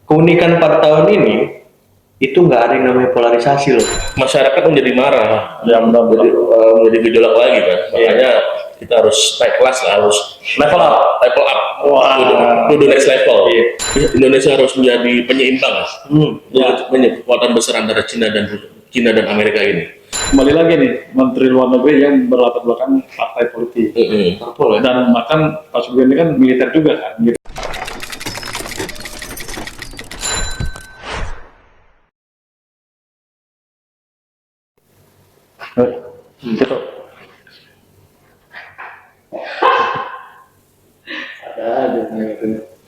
keunikan pada tahun ini itu nggak ada yang namanya polarisasi loh. Masyarakat menjadi marah, yang menjadi gejolak lagi kan. Makanya kita harus naik kelas lah, harus level up. To the next level. Indonesia harus menjadi penyeimbang, kekuatan besar antara Cina dan Amerika ini. Kembali lagi nih, Menteri Luar Negeri yang berlatar belakang partai politik. Dan bahkan Pak Sugeng ini kan militer juga kan. Gitu. Gitu.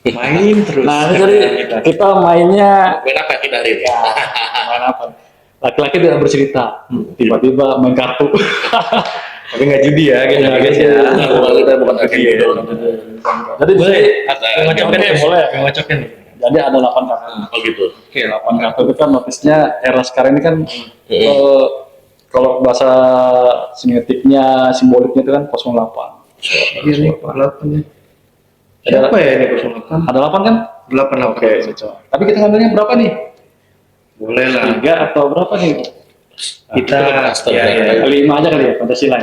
Main terus. Nah, jadi kita mainnya Main apa kita hari ini? main apa? Laki-laki tidak bercerita, tiba-tiba main kartu. Tapi nggak judi ya, guys ya. Bukan lagi. Jadi Boleh. Ada Ngocokkan ya, boleh. ngocokkan. Jadi ada 8 kartu. Oh gitu. Oke, 8 kartu itu kan notisnya era sekarang ini kan kalau bahasa sintetiknya, simboliknya itu kan 08. Iya nih, 8 nih. Siapa ya ini 08? Ada 8 kan? 8. Oke, cocok. Tapi kita ngambilnya berapa nih? Boleh lah. 3 atau berapa nih? Kita ya. 5 aja kali ya, Pancasila.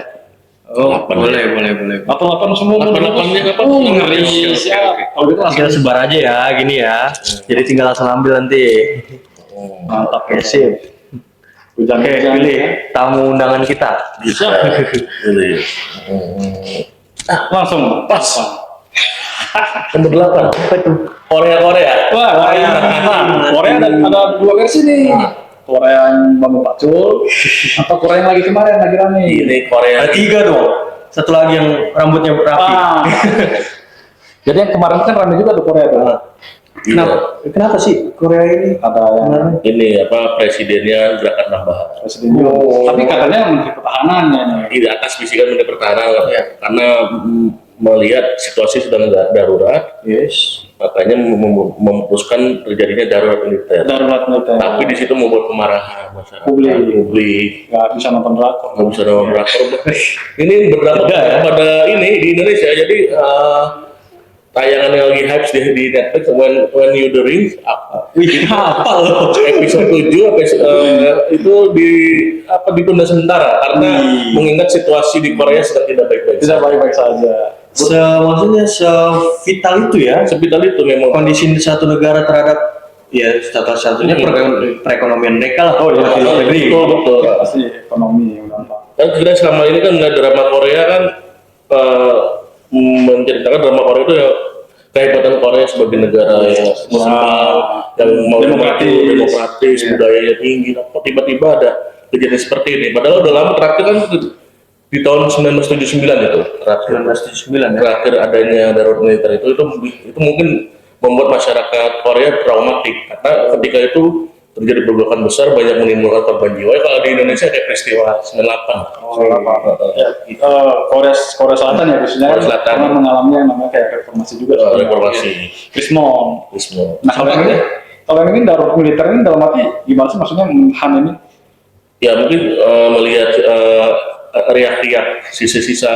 Oh, boleh. Atau 8 semua. 8-8-nya kapan? Ngeri. Siap. Kalau gitu Tinggal langsung sebar aja ya, gini ya. Jadi tinggal langsung ambil nanti. mantap Oke, sip. Oke, pilih tamu undangan kita. Bisa. Boleh. Langsung pas. Nomor 8. Apa itu? Korea. Wah, Korea ada 2 versi nih. Korea yang Bang Pacul atau Korea yang lagi kemarin lagi rame. Ini Korea. Ada 3 dong. Satu lagi yang rambutnya rapi. Jadi yang kemarin kan rame juga tuh Korea tuh. Kenapa sih Korea ini? Ada yang Ini apa presidennya gerakan tambahan. presiden juga. Tapi katanya Menteri Pertahanannya nih. Di atas bisikan Menteri Pertahanan karena melihat situasi sedang darurat, makanya memutuskan terjadinya darurat militer. Darurat militer. Tapi di situ membuat kemarahan masyarakat Publik. Nggak bisa nonton drakor. nggak bisa nonton drakor. Ini berdampak pada ini di Indonesia. Jadi tayangan yang lagi hype di Netflix when you the ring Apa loh? episode 7 itu ditunda sementara karena mengingat situasi di Korea sedang tidak baik-baik. Tidak baik-baik saja. Maksudnya sevital itu ya. Sevital itu memang Kondisi di satu negara terhadap ya satu-satunya perekonomian mereka lah. Oh iya, di luar negeri. betul. Pasti ekonomi yang gampang. Kan kita selama ini kan drama Korea kan menceritakan drama Korea itu ya kehebatan Korea sebagai negara yang yang mau demokratis, budayanya tinggi. Kok tiba-tiba ada kejadian seperti ini? Padahal udah lama terakhir kan di tahun 1979 itu terakhir adanya darurat militer itu mungkin membuat masyarakat Korea traumatik karena ketika itu terjadi pergolakan besar banyak menimbulkan korban jiwa. Kalau di Indonesia kayak peristiwa 98. Korea Selatan ya khususnya Korea Selatan. karena mengalami yang namanya kayak reformasi juga. Reformasi. Krismon. Nah kalau yang ini darurat militer ini dalam arti gimana sih maksudnya Han ini? Ya mungkin melihat riak-riak sisa-sisa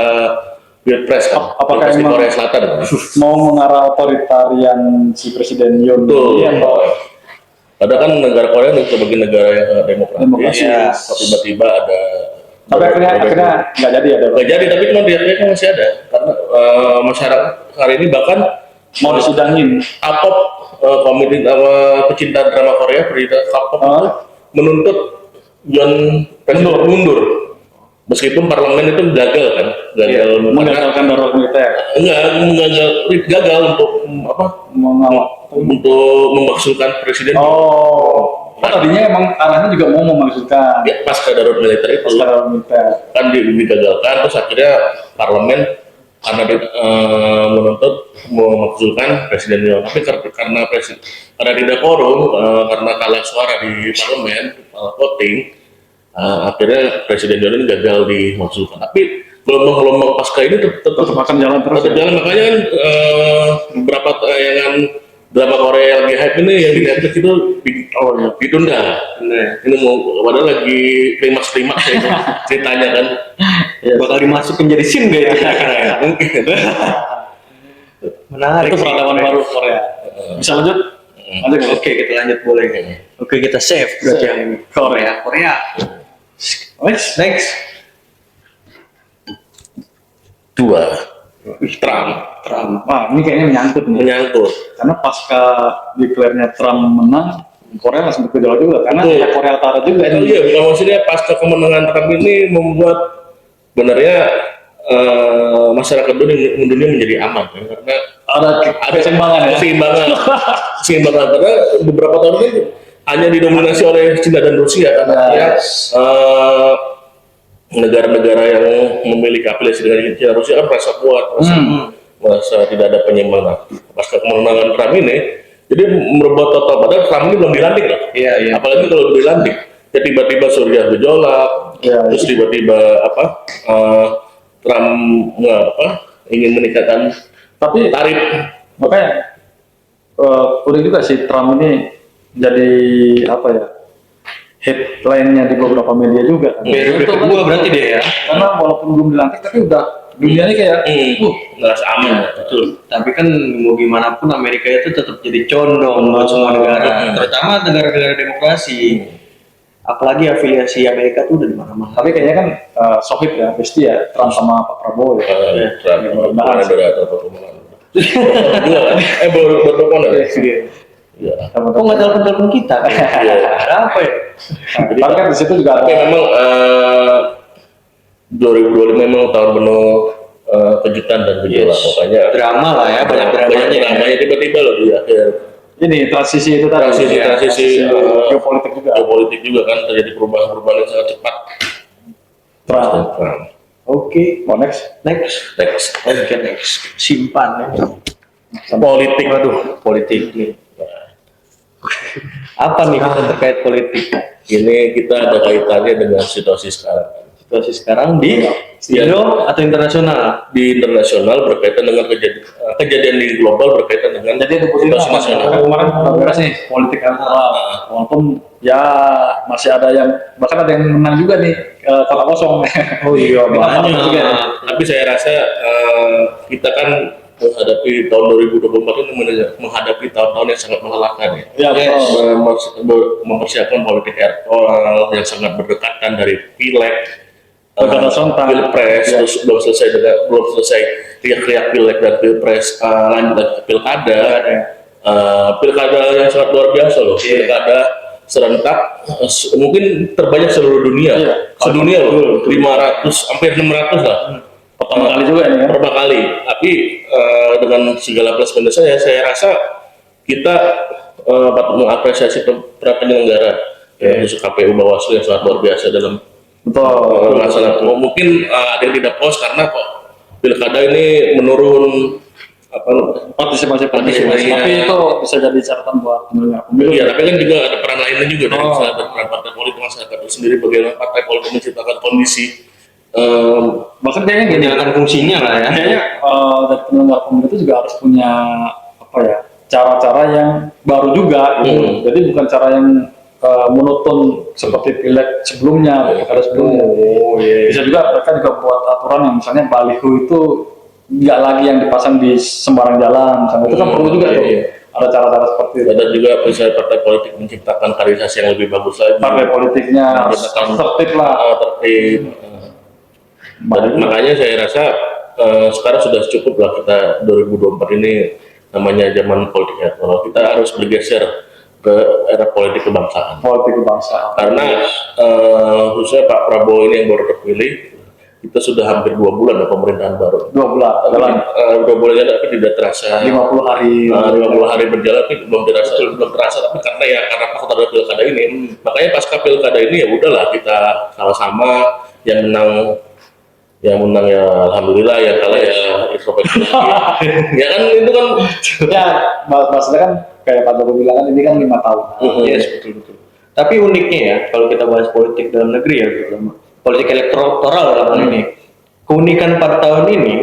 Pilpres kan, apakah di emang Korea Selatan mau mengarah otoritarian si Presiden Yoon betul. ini atau Ada kan negara Korea sebagai negara yang demokratis, tiba-tiba ada. Tapi akhirnya nggak jadi ada. Nggak jadi, tapi cuma riak-riaknya masih ada karena masyarakat hari ini bahkan mau disidangin. K-pop komedi pecinta drama Korea berita K-pop itu menuntut Yoon mundur. Meskipun parlemen itu gagal menggagalkan darurat militer. Gagal untuk untuk memakzulkan presiden. Tadinya emang arahnya juga mau memakzulkan. Ya, pasca darurat militer itu kan digagalkan, terus akhirnya parlemen karena menuntut memakzulkan presiden Yoon. Tapi karena tidak quorum, karena kalah suara di parlemen voting. Akhirnya Presiden Yoon ini gagal dimaksudkan. Tapi gelombang pasca ini tetap akan jalan terus. Makanya kan beberapa tayangan drama Korea yang lagi hype ini yang di Netflix itu ditunda. Ini mau padahal lagi klimaks ya itu ceritanya kan. Bakal dimasukin jadi scene gak ya? Mungkin. Menarik. Itu peradaban baru Korea. Bisa lanjut? Oke, kita lanjut boleh. Oke, kita save berarti yang ini. Korea. Next. 2 Trump Wah, ini kayaknya menyangkut nih. menyangkut. Karena pasca declare-nya Trump menang, Korea langsung bergejolak juga. Karena Betul. ya Korea Utara juga Oh ini. iya, bukan maksudnya pasca kemenangan Trump ini membuat sebenarnya masyarakat dunia menjadi aman ya, karena Ada keseimbangan ya. keseimbangan karena beberapa tahun ini hanya didominasi oleh Cina dan Rusia karena negara-negara yang memiliki afiliasi dengan Cina Rusia kan merasa kuat, merasa tidak ada penyimbangan. Pasca kemenangan Trump ini, jadi merubah total. Padahal Trump ini belum dilantik loh. Iya. Apalagi kalau dilantik, ya tiba-tiba Suriah gejolak, terus tiba-tiba Trump ingin meningkatkan Tapi tarif. makanya udah juga sih Trump ini jadi apa ya, headline-nya di beberapa media juga kan. Periode kedua berarti dia ya. Karena walaupun belum dilantik tapi udah dunia ini kayak Ngerasa aman. Betul. Tapi kan mau gimana pun Amerika itu tetap jadi condong buat semua negara, terutama negara-negara demokrasi. Apalagi afiliasi Amerika tuh udah di mana-mana. tapi kayaknya kan sohib ya, pasti ya Trump sama Pak Prabowo ya. Trump mudah-mudahan sih. Berpeluang ya? Iya. Kok nggak telepon kita? Apa ya? Tapi kan di situ juga Tapi ada memang 2025 memang tahun penuh kejutan dan gejolak, makanya Drama lah ya, banyak dramanya. dramanya tiba-tiba loh di akhir ini transisi itu tadi. transisi Geopolitik juga. geopolitik juga kan terjadi perubahan-perubahan yang sangat cepat. Trump. Oke, Mau next? next. Next. Next. Simpan ya. Politik. Waduh, politik nih. Apa nih kita terkait politik? Ini kita ada kaitannya dengan situasi sekarang. Situasi sekarang di Indo atau internasional? Di internasional berkaitan dengan kejadian di global berkaitan dengan situasi nasional. Kemarin udah beres nih politik elektoral. Walaupun ya masih ada yang bahkan ada yang menang juga nih kota kosong. Oh iya, banyak. juga. Tapi saya rasa kita kan menghadapi tahun 2024 ini menghadapi tahun-tahun yang sangat melelahkan ya. Ya, Mempersiapkan politik elektoral yang sangat berdekatan dari pileg, pilpres, terus belum selesai teriak-teriak pileg dan pilpres, lanjut ke pilkada. Pilkada yang sangat luar biasa loh. Pilkada serentak mungkin terbanyak seluruh dunia. Sedunia loh, 500 hampir 600 lah. pertama kali juga ini ya. Pertama kali, tapi dengan segala plus minus saya rasa kita patut mengapresiasi para penyelenggara, khusus KPU Bawaslu yang sangat luar biasa dalam melaksanakan. Mungkin ada yang tidak puas karena kok pilkada ini menurun partisipasi. Tapi itu bisa jadi catatan buat penyelenggara pemilu. Iya, tapi kan juga ada peran lainnya juga dari peran partai politik, masyarakat itu sendiri, bagaimana partai politik menciptakan kondisi Bahkan kayaknya gini, menjalankan fungsinya lah ya. kayaknya dari penyelenggara pemilu itu juga harus punya apa ya, cara-cara yang baru juga gitu. Jadi bukan cara yang monoton seperti pileg sebelumnya, pilkada sebelumnya. Bisa juga mereka juga buat aturan yang misalnya baliho itu nggak lagi yang dipasang di sembarang jalan, misalnya itu kan perlu juga tuh. Ada cara-cara seperti itu. dan juga bisa partai politik menciptakan kaderisasi yang lebih bagus lagi. Partai politiknya harus tertib lah. Tertib. Makanya saya rasa sekarang sudah cukup lah kita 2024 ini namanya zaman politik elektoral. Kita harus bergeser ke era politik kebangsaan. Politik kebangsaan. Karena khususnya Pak Prabowo ini yang baru terpilih, kita sudah hampir 2 bulan ya pemerintahan baru. 2 bulan. Dalam 2 bulan tapi tidak terasa. 50 hari. 50 hari berjalan tapi belum terasa tapi karena faktor ada pilkada ini, makanya pasca pilkada ini ya udahlah kita sama-sama yang menang ya alhamdulillah, yang kalah ya introspeksi. Ya kan itu kan Ya, maksudnya kan kayak Pak Jokowi bilang kan ini kan 5 tahun. Yes, betul. Tapi uniknya ya, kalau kita bahas politik dalam negeri ya, politik elektoral dalam hal ini, keunikan 4 tahun ini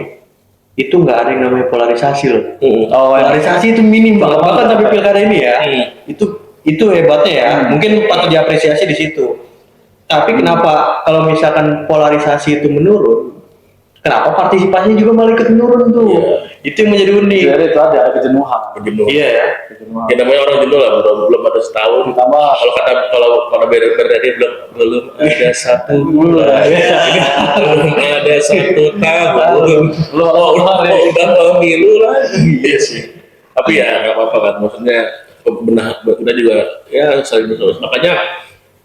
itu nggak ada yang namanya polarisasi loh. Polarisasi itu minim banget, bahkan sampai pilkada ini ya. Itu hebatnya ya. Mungkin patut diapresiasi di situ. Tapi kenapa kalau misalkan polarisasi itu menurun? Kenapa partisipasinya juga malah ikut menurun tuh? Iya. Itu yang menjadi unik. Jadi itu ada kejenuhan. Jenuh. Iya ya. Kejenuhan. Ya namanya orang jenuh lah, belum ada setahun. Ditambah Kalau Berdadi belum ada satu bulan, belum ada satu tahun. Udah pemilu lagi. Iya sih. Tapi ya nggak apa-apa kan, maksudnya kita juga ya saling terus. Makanya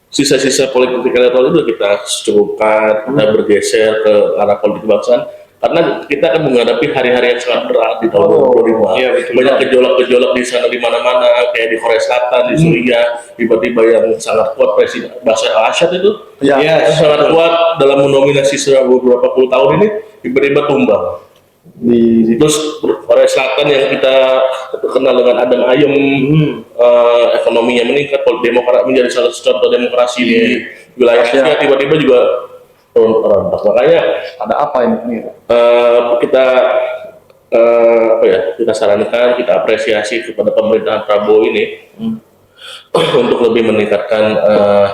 sisa-sisa politik elektoral itu kita cukupkan, kita bergeser ke arah politik kebangsaan. Karena kita akan menghadapi hari-hari yang sangat berat di tahun 2025. Iya, betul. Banyak gejolak-gejolak di sana di mana-mana, kayak di Korea Selatan, di Suriah, tiba-tiba yang sangat kuat Presiden Bashar al-Assad itu, ya, Iya. yang sangat kuat dalam mendominasi selama beberapa puluh tahun ini, tiba-tiba tumbang. di Terus Korea Selatan yang kita kenal dengan adem ayem, ekonominya meningkat, demokrat menjadi salah satu contoh demokrasi di wilayah Asia, tiba-tiba juga rontok. Makanya ada apa ini? kita kita sarankan, kita apresiasi kepada pemerintahan Prabowo ini untuk lebih meningkatkan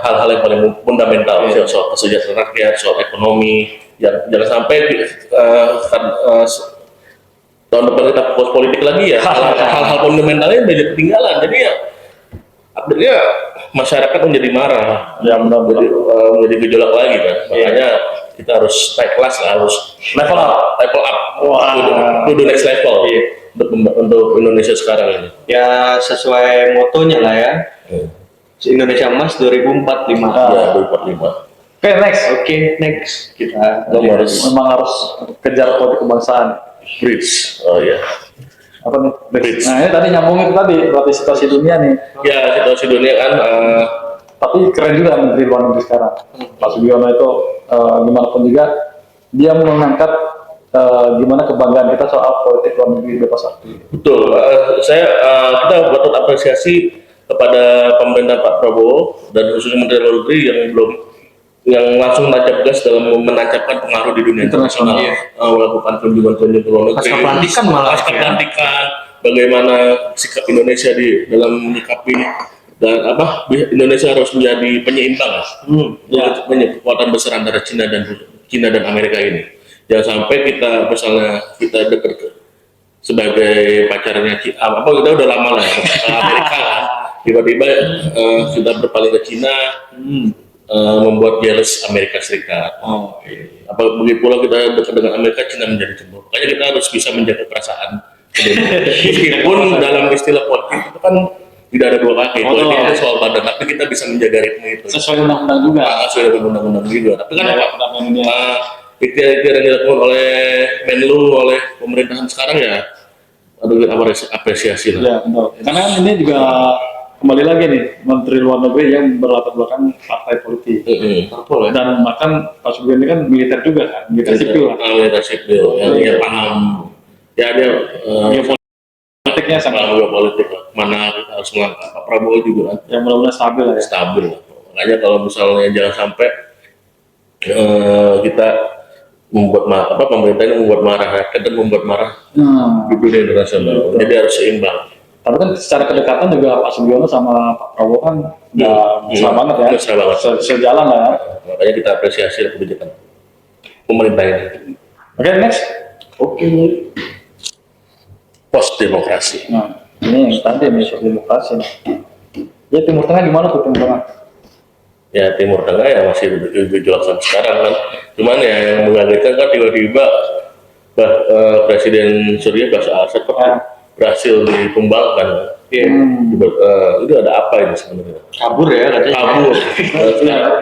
hal-hal yang paling fundamental, soal kesejahteraan rakyat, soal ekonomi. Jangan sampai tahun depan kita fokus politik lagi ya, hal-hal fundamentalnya menjadi ketinggalan. Jadi ya akhirnya masyarakat menjadi marah, Ya benar. menjadi gejolak lagi kan. Makanya kita harus naik kelas lah, harus level up Wah. to the next level untuk Indonesia sekarang ini. Ya sesuai motonya lah ya. Indonesia Emas 2045. Ya 2045. Oke, next. Oke, next kita Memang harus kejar politik kebangsaan. Bridge. Oh ya. Apa nih? Bridge. Nah ini tadi nyambung itu tadi berarti situasi dunia nih. Ya situasi dunia kan Tapi keren juga Menteri Luar Negeri sekarang. Pak Sugiono itu gimana pun juga dia mengangkat gimana kebanggaan kita soal politik luar negeri bebas aktif. betul. Kita patut apresiasi kepada pemerintah Pak Prabowo dan khususnya Menteri Luar Negeri yang langsung menancap gas dalam menancapkan pengaruh di dunia internasional, melakukan kunjungan-kunjungan ke luar negeri. Pasca pelantikan malah. Pasca pelantikan, bagaimana sikap Indonesia dalam menyikapi dan Indonesia harus menjadi penyeimbang kekuatan besar antara Cina dan Amerika ini. Jangan sampai kita misalnya kita dekat sebagai pacarnya Cina, kita udah lama lah ya, ke Amerika kan. Tiba-tiba kita berpaling ke Cina, membuat jealous Amerika Serikat. Begitu pula kita dekat dengan Amerika, Cina menjadi cemburu. Makanya kita harus bisa menjaga perasaan. Meskipun dalam istilah politik itu kan tidak ada dua kaki. Politik itu soal badan, tapi kita bisa menjaga ritme itu. Sesuai undang-undang juga. Sesuai dengan undang-undang juga. Tapi kan ikhtiar yang dilakukan oleh Menlu, oleh pemerintahan sekarang ya, kita apresiasi lah. Ya benar. Karena ini juga kembali lagi nih Menteri Luar Negeri yang berlatar belakang partai politik. Dan bahkan Pak Sugiono ini kan militer juga kan, militer sipil lah. Militer sipil, yang paham. Ya dia Politiknya sangat politik lah. Mana kita harus melangkah. Pak Prabowo juga kan. yang benar-benar stabil lah ya. Stabil lah. Makanya kalau misalnya jangan sampai kita membuat pemerintah ini membuat marah rakyat dan membuat marah di dunia internasional. Jadi harus seimbang. Tapi kan secara kedekatan juga Pak Sugiono sama Pak Prabowo kan mesra banget ya. Mesra banget. Sejalan lah ya. Makanya kita apresiasi kebijakan pemerintah ini. Oke, next. Post demokrasi. Nah, ini yang tadi nih soal demokrasi. Ya Timur Tengah gimana tuh Timur Tengah? Ya Timur Tengah ya masih gejolak sampai sekarang kan. Cuman ya yang mengagetkan kan tiba-tiba Presiden Suriah Bashar al-Assad berhasil ditumbangkan. Itu ada apa ini sebenarnya? Kabur ya katanya. Kabur.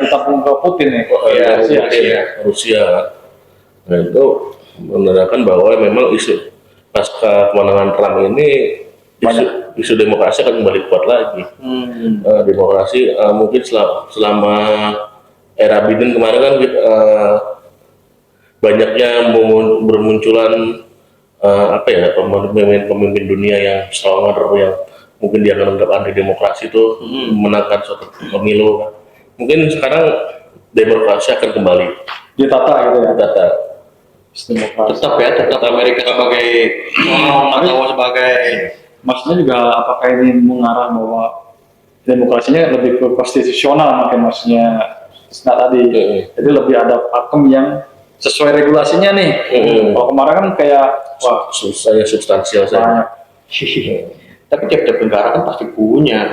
Ditampung ke Putin nih. Rusia kan. Nah itu menandakan bahwa memang isu pasca kemenangan Trump ini isu demokrasi akan kembali kuat lagi. Demokrasi mungkin selama era Biden kemarin kan banyaknya bermunculan pemimpin dunia yang stronger, yang mungkin dia menganggap anti demokrasi itu menangkan suatu pemilu kan. Mungkin sekarang demokrasi akan kembali Ditata gitu ya. ditata. Tetap Amerika sebagai atau sebagai Maksudnya juga apakah ini mengarah bahwa demokrasinya lebih ke konstitusional maksudnya tadi. Jadi lebih ada pakem yang sesuai regulasinya nih. Kalau kemarin kan kayak wah Susah ya, substansial saja. banyak. Tapi tiap-tiap negara kan pasti punya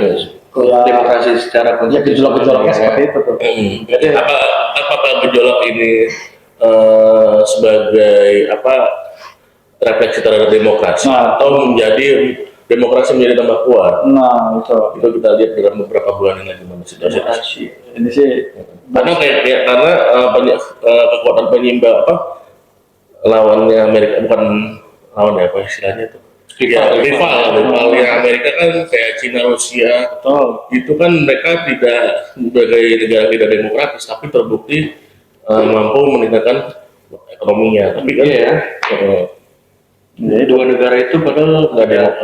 Ya, demokrasi secara ya gejolak-gejolaknya seperti itu tuh. Jadi apakah gejolak ini sebagai refleksi terhadap demokrasi atau menjadi demokrasi menjadi tambah kuat? Nah itu Kita lihat dalam beberapa bulan ini gimana situasi. ini sih Karena karena kekuatan penyeimbang lawannya Amerika, bukan lawan ya, apa istilahnya tuh? Rivalnya Amerika kan kayak Cina, Rusia, betul. itu kan mereka tidak sebagai negara tidak demokratis, tapi terbukti mampu meningkatkan ekonominya. Tapi kan Jadi dua negara itu padahal nggak ada.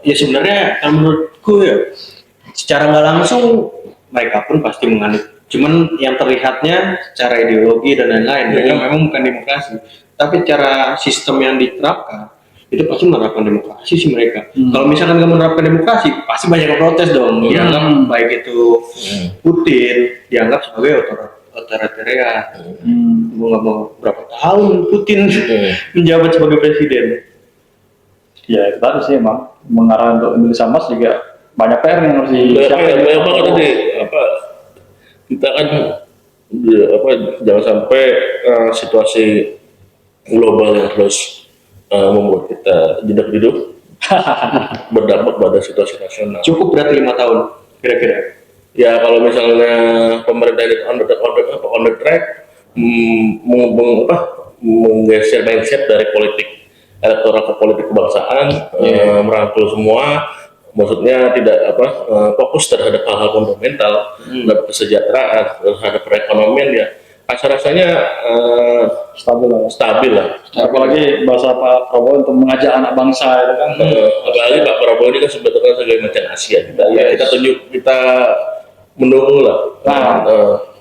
Ya sebenarnya kalau menurutku ya, secara nggak langsung mereka pun pasti menganut. Cuman yang terlihatnya secara ideologi dan lain-lain mereka memang bukan demokrasi. Tapi cara sistem yang diterapkan itu pasti menerapkan demokrasi sih mereka. Kalau misalkan nggak menerapkan demokrasi, pasti banyak yang protes dong. Dianggap baik itu Putin dianggap sebagai otoritarian. Mau nggak mau berapa tahun Putin menjabat sebagai presiden. Ya itu tadi sih emang mengarah untuk Indonesia Emas juga banyak PR yang harus disiapkan. Banyak banget tadi kita kan jangan sampai situasi global yang terus membuat kita jedak-jeduk berdampak pada situasi nasional. Cukup berarti 5 tahun kira-kira. Ya kalau misalnya pemerintah itu on the track menggeser mindset dari politik elektoral ke politik kebangsaan, merangkul semua, maksudnya tidak fokus terhadap hal-hal fundamental, terhadap kesejahteraan, terhadap perekonomian ya. Rasanya stabil lah. Apalagi bahasa Pak Prabowo untuk mengajak anak bangsa itu kan. Apalagi Pak Prabowo ini kan sebetulnya sebagai macan Asia kita mendukung lah.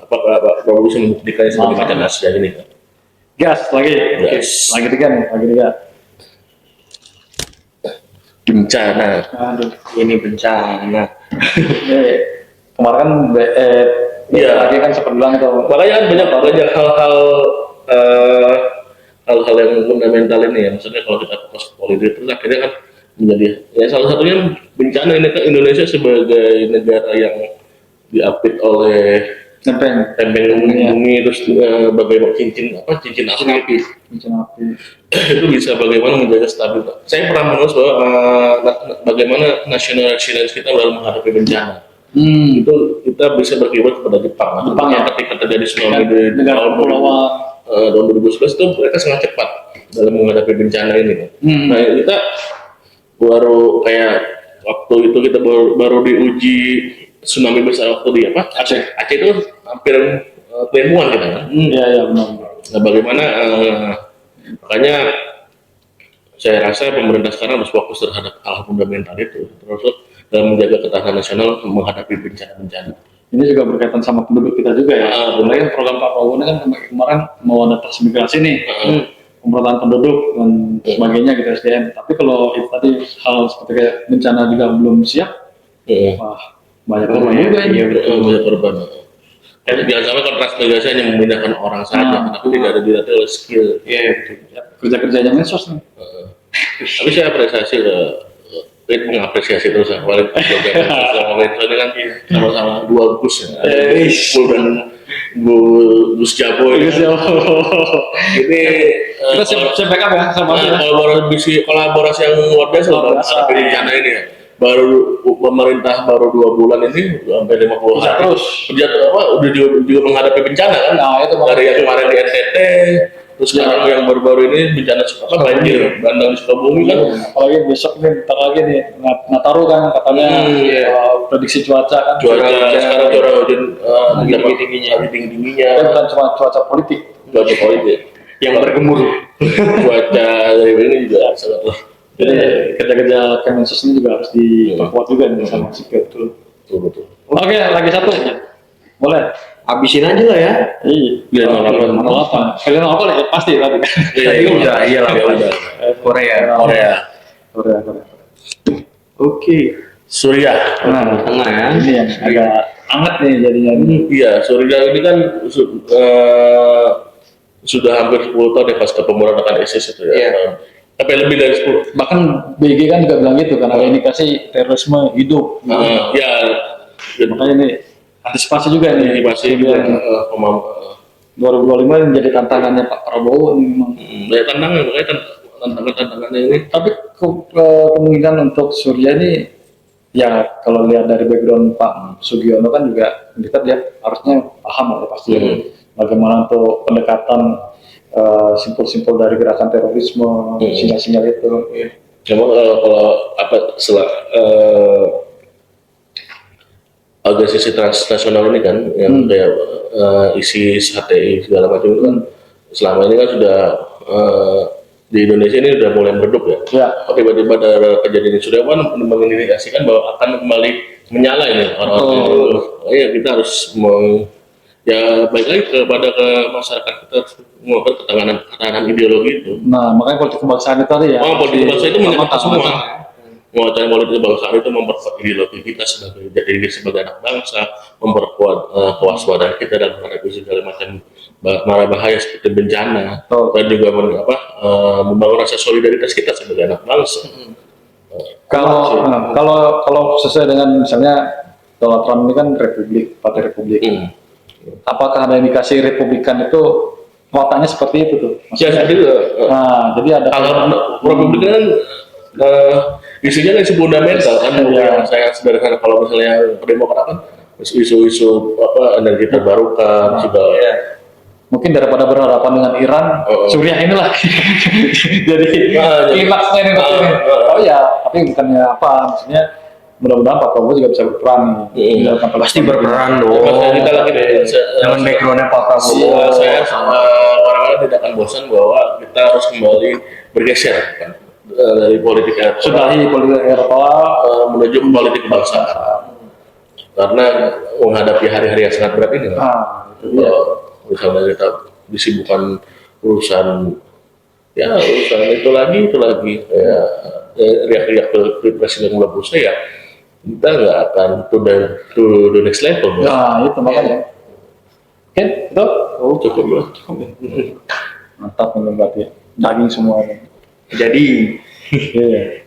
Apakah Pak Prabowo bisa membuktikannya sebagai macan Asia ini kan? Gas lagi tiga. Bencana. Aduh. Ini bencana. Kemarin kan lagi kan sempat bilang itu. Makanya kan banyak hal-hal yang fundamental ini ya. Maksudnya kalau kita fokus politik terus akhirnya kan menjadi ya salah satunya bencana ini kan Indonesia sebagai negara yang diapit oleh tembeng bumi terus bagaimana cincin api itu bisa bagaimana menjaga stabilitas. Saya pernah menulis bahwa bagaimana national resilience kita dalam menghadapi bencana. Itu kita bisa berkibar kepada Jepang ya. Ketika terjadi tsunami di tahun 2011 itu mereka sangat cepat dalam menghadapi bencana ini. Nah kita baru kayak waktu itu kita baru diuji tsunami besar waktu di Aceh itu hampir ribuan kita kan. Iya benar. Nah bagaimana makanya saya rasa pemerintah sekarang harus fokus terhadap hal fundamental itu terus dalam menjaga ketahanan nasional menghadapi bencana-bencana. Ini juga berkaitan sama penduduk kita juga ya. Sebenarnya program Pak Prabowo ini kan kemarin mau ada transmigrasi nih, pemerataan penduduk dan sebagainya gitu SDM. Tapi kalau itu tadi hal seperti kayak bencana juga belum siap, wah banyak korban juga ini. Iya betul, banyak korban. Jangan sampai kalau transmigrasi hanya memindahkan orang saja, tapi tidak ada dilatih oleh skill. Iya betul. Kerja-kerjanya mensos nih. Tapi saya apresiasi mengapresiasi terus apalagi program ini kan sama-sama dua Gus ya, Bul dan Gus Jabo ini. Ini kita siap backup ya sama kolaborasi yang luar biasa menghadapi bencana ini ya. Baru pemerintah baru 2 bulan ini sampai 50 hari terus kerja udah juga menghadapi bencana kan. Nah, itu dari yang kemarin di NTT terus sekarang yang baru-baru ini bencana banjir bandang di Sukabumi kan. Apalagi besok nih bentar lagi nih Nataru kan katanya prediksi cuaca kan. Sekarang curah hujan tinggi-tingginya. Bukan cuma cuaca politik yang bergemuruh. Cuaca dari ini juga sangat lah. Jadi kerja-kerja Kemensos ini juga harus diperkuat juga nih sama sipil. Betul. Oke, lagi satu. Boleh. Habisin aja lah ya. Iya. 08. Kalian apa ya? Pasti tadi. Iya lah. Korea. Oke. Suriah. Nah, Tengah ya. ini yang agak hangat nih jadinya. Iya, Suriah ini kan sudah hampir 10 tahun ya pasca pemberontakan ISIS itu ya. Iya. Tapi lebih dari 10. Bahkan BG kan juga bilang gitu kan, ada indikasi terorisme hidup. Ya, Makanya ini antisipasi juga nih. ini masih juga 2025 menjadi tantangannya Pak Prabowo ini memang. banyak tantangan, makanya tantangannya ini. Tapi kemungkinan untuk Surya ini, ya kalau lihat dari background Pak Sugiono kan juga kita dia harusnya paham lah pasti bagaimana untuk pendekatan simpul-simpul dari gerakan terorisme, sinyal-sinyal itu. Memang kalau apa organisasi transnasional ini kan yang kayak ISIS, HTI segala macam itu kan selama ini kan sudah di Indonesia ini sudah mulai meredup ya. Ya. Kok tiba-tiba ada kejadian ini sudah kan mengindikasikan bahwa akan kembali menyala ini orang-orang itu. Ya kita harus ya baik lagi kepada masyarakat kita harus melakukan ketahanan ideologi itu. Nah, makanya politik kebangsaan itu tadi ya. Politik kebangsaan itu menyangkut Matang, semua. matang. Menguatkan politik kebangsaan itu memperkuat ideologi kita sebagai anak bangsa, memperkuat kewaspadaan kita dalam menghadapi segala macam mara bahaya seperti bencana, dan juga membangun rasa solidaritas kita sebagai anak bangsa. Kalau sesuai dengan misalnya Donald Trump ini kan partai Republik. Apakah ada indikasi Republikan itu wataknya seperti itu tuh? Ya, jadi Jadi ada kalau Republik kan isunya kan isu fundamental kan, yang saya sederhana. Kalau misalnya Demokrat kan isu-isu energi terbarukan juga. mungkin daripada berhadapan dengan Iran, Suriah inilah jadi klimaksnya ini. Oh ya, tapi bukannya apa, maksudnya mudah-mudahan Pak Prabowo juga bisa berperan nih. Pasti berperan dong. Kita lagi Dengan backgroundnya Pak Prabowo. Saya orang-orang tidak akan bosan bahwa kita harus kembali bergeser kan, dari politik Sudahi politik Eropa menuju politik kebangsaan. Karena menghadapi hari-hari yang sangat berat ini, misalnya kita disibukkan urusan itu lagi ya, riak-riak Pilpres yang belum selesai ya, kita nggak akan to the next level. Nah, itu makanya. Oke, itu Cukup lah. mantap ini berarti daging semua. Jadi Iya.